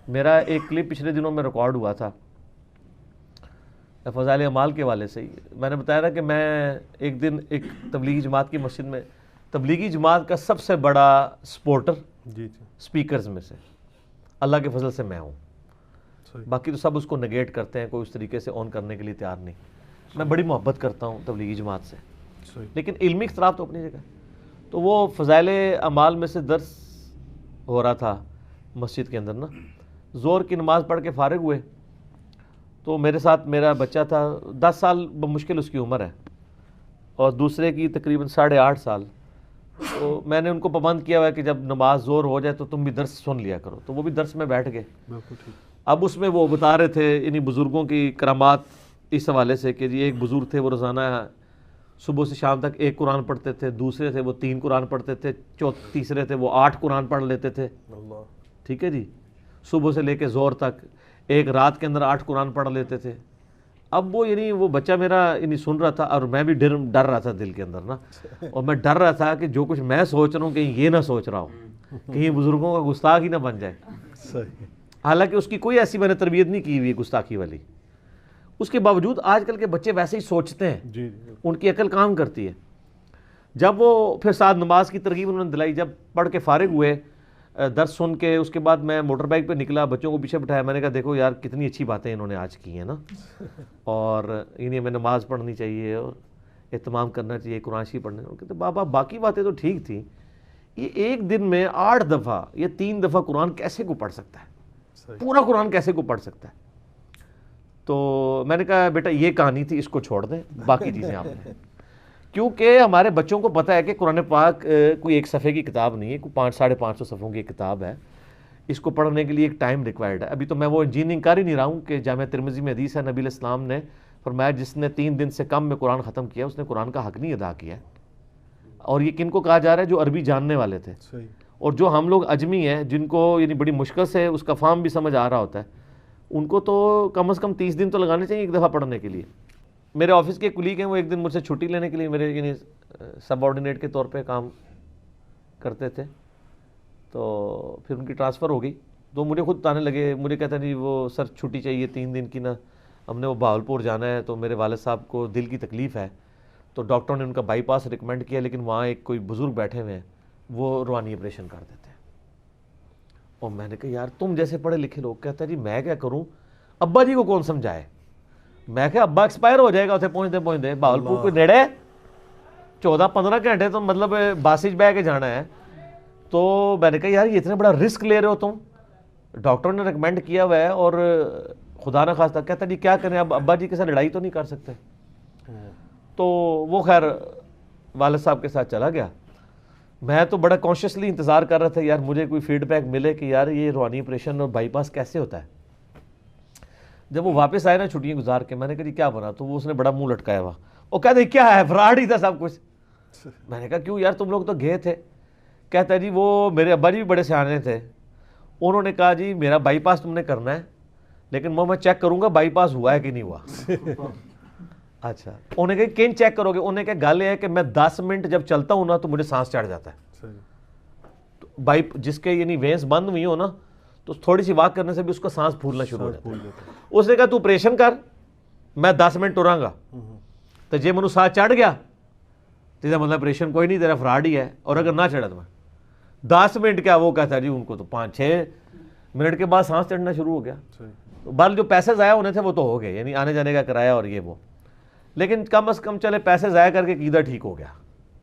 میرا ایک کلپ پچھلے دنوں میں ریکارڈ ہوا تھا فضائل اعمال کے حوالے سے ہی. میں نے بتایا نا کہ میں ایک دن ایک تبلیغی جماعت کی مسجد میں, تبلیغی جماعت کا سب سے بڑا سپورٹر سپیکرز میں سے اللہ کے فضل سے میں ہوں, باقی تو سب اس کو نگیٹ کرتے ہیں, کوئی اس طریقے سے آن کرنے کے لیے تیار نہیں. میں بڑی محبت کرتا ہوں تبلیغی جماعت سے, لیکن علمی اختلاف تو اپنی جگہ. تو وہ فضائل اعمال میں سے درس ہو رہا تھا مسجد کے اندر نا, زور کی نماز پڑھ کے فارغ ہوئے تو میرے ساتھ میرا بچہ تھا, 10 سال بمشکل اس کی عمر ہے, اور دوسرے کی تقریباً 8.5 سال. تو میں نے ان کو پابند کیا ہوا ہے کہ جب نماز زور ہو جائے تو تم بھی درس سن لیا کرو, تو وہ بھی درس میں بیٹھ گئے. اب اس میں وہ بتا رہے تھے انہی بزرگوں کی کرامات اس حوالے سے کہ جی ایک بزرگ تھے وہ روزانہ صبح سے شام تک 1 قرآن پڑھتے تھے, دوسرے تھے وہ 3 قرآن پڑھتے تھے, تیسرے تھے وہ 8 قرآن پڑھ لیتے تھے. ٹھیک ہے جی, صبح سے لے کے زور تک, ایک رات کے اندر 8 قرآن پڑھ لیتے تھے. اب وہ یعنی وہ بچہ میرا یعنی سن رہا تھا, اور میں بھی ڈر رہا تھا دل کے اندر نا, اور میں ڈر رہا تھا کہ جو کچھ میں سوچ رہا ہوں کہیں یہ نہ سوچ رہا ہوں, کہیں بزرگوں کا گستاخ ہی نہ بن جائے. حالانکہ اس کی کوئی ایسی میں نے تربیت نہیں کی ہوئی گستاخی والی. اس کے باوجود آج کل کے بچے ویسے ہی سوچتے ہیں, ان کی عقل کام کرتی ہے. جب وہ پھر ساتھ نماز کی ترغیب انہوں نے دلائی, جب پڑھ کے فارغ ہوئے درس سن کے, اس کے بعد میں موٹر بائک پہ نکلا, بچوں کو پیچھے بٹھایا. میں نے کہا دیکھو یار کتنی اچھی باتیں انہوں نے آج کی ہیں نا, اور انہیں ہمیں نماز پڑھنی چاہیے اور اہتمام کرنا چاہیے, قرآن شریف پڑھنے. کہتے بابا باقی باتیں تو ٹھیک تھیں, یہ ایک دن میں 8 دفعہ یا 3 دفعہ قرآن کیسے کو پڑھ سکتا ہے, پورا قرآن کیسے کو پڑھ سکتا ہے. تو میں نے کہا بیٹا یہ کہانی تھی, اس کو چھوڑ دیں, باقی چیزیں آپ نے. کیونکہ ہمارے بچوں کو پتہ ہے کہ قرآن پاک کوئی ایک صفحے کی کتاب نہیں ہے, کوئی 500-550 صفحوں کی ایک کتاب ہے. اس کو پڑھنے کے لیے ایک ٹائم ریکوائرڈ ہے. ابھی تو میں وہ انجینئرنگ کر ہی نہیں رہا ہوں کہ جامعہ ترمذی میں حدیث ہے, نبی علیہ السلام نے فرمایا جس نے 3 دن سے کم میں قرآن ختم کیا اس نے قرآن کا حق نہیں ادا کیا. اور یہ کن کو کہا جا رہا ہے؟ جو عربی جاننے والے تھے. اور جو ہم لوگ عجمی ہیں, جن کو یعنی بڑی مشکل سے اس کا فہم بھی سمجھ آ رہا ہوتا ہے, ان کو تو کم از کم 30 دن تو لگانے چاہیے ایک دفعہ پڑھنے کے لیے. میرے آفس کے کولیگ ہیں, وہ ایک دن مجھ سے چھٹی لینے کے لیے میرے یعنی سب آرڈینیٹ کے طور پہ کام کرتے تھے, تو پھر ان کی ٹرانسفر ہو گئی. تو مجھے خود تانے لگے, مجھے کہتا نہیں وہ سر چھٹی چاہیے 3 دن کی نا, ہم نے وہ بہاولپور جانا ہے, تو میرے والد صاحب کو دل کی تکلیف ہے, تو ڈاکٹروں نے ان کا بائی پاس ریکمینڈ کیا, لیکن وہاں ایک کوئی بزرگ بیٹھے ہوئے ہیں وہ روحانی آپریشن کر دیتے ہیں. اور میں نے کہا یار تم جیسے پڑھے لکھے لوگ, کہتا جی میں کیا کروں, ابا جی کو کون سمجھائے. میں کہا ابا ایکسپائر ہو جائے گا اتنے پہنچتے بہاولپور کوئی نیڑے 14-15 گھنٹے تو مطلب باسج بہ کے جانا ہے. تو میں نے کہا یار یہ اتنا بڑا رسک لے رہے ہو تم, ڈاکٹر نے ریکمینڈ کیا ہوا ہے اور خدا نہ خواستہ. کہتا جی کیا کریں, اب ابا جی کے ساتھ لڑائی تو نہیں کر سکتے. تو وہ خیر والد صاحب کے ساتھ چلا گیا. میں تو بڑا کانشیسلی انتظار کر رہا تھا یار مجھے کوئی فیڈ بیک ملے کہ یار یہ روحانی آپریشن اور بائی پاس کیسے ہوتا ہے. جب وہ واپس آئے نا چھٹیاں گزار کے, میں نے کہا جی کیا بنا, تو وہ اس نے بڑا منہ لٹکایا ہوا, وہ کہتے کیا ہے فراڈ ہی تھا سب کچھ. میں نے کہا کیوں یار تم لوگ تو گئے تھے. کہتا ہے جی وہ میرے ابا جی بھی بڑے سیانے تھے, انہوں نے کہا جی میرا بائی پاس تم نے کرنا ہے, لیکن میں چیک کروں گا بائی پاس ہوا ہے کہ نہیں ہوا. اچھا, انہوں نے کہا کین چیک کرو گے. انہوں نے کہا گل یہ ہے کہ میں 10 منٹ جب چلتا ہوں نا تو مجھے سانس چڑھ جاتا ہے. جس کے یعنی وینس بند ہوئی ہو نا, تو تھوڑی سی واک کرنے سے بھی اس کا سانس پھولنا شروع ہو جاتا ہے. اس نے کہا تو آپریشن کر, میں 10 منٹ ٹراں گا. تو جی منو سانس چڑھ گیا تو مطلب آپریشن کوئی نہیں, تیرا فراڈ ہی ہے. اور اگر نہ چڑھا تو میں 10 منٹ کیا, وہ کہتا ہے جی ان کو تو 5-6 منٹ کے بعد سانس چڑھنا شروع ہو گیا. بال جو پیسے ضائع ہونے تھے وہ تو ہو گئے, یعنی آنے جانے کا کرایہ اور یہ وہ, لیکن کم از کم چلے پیسے ضائع کر کے عقیدہ ٹھیک ہو گیا.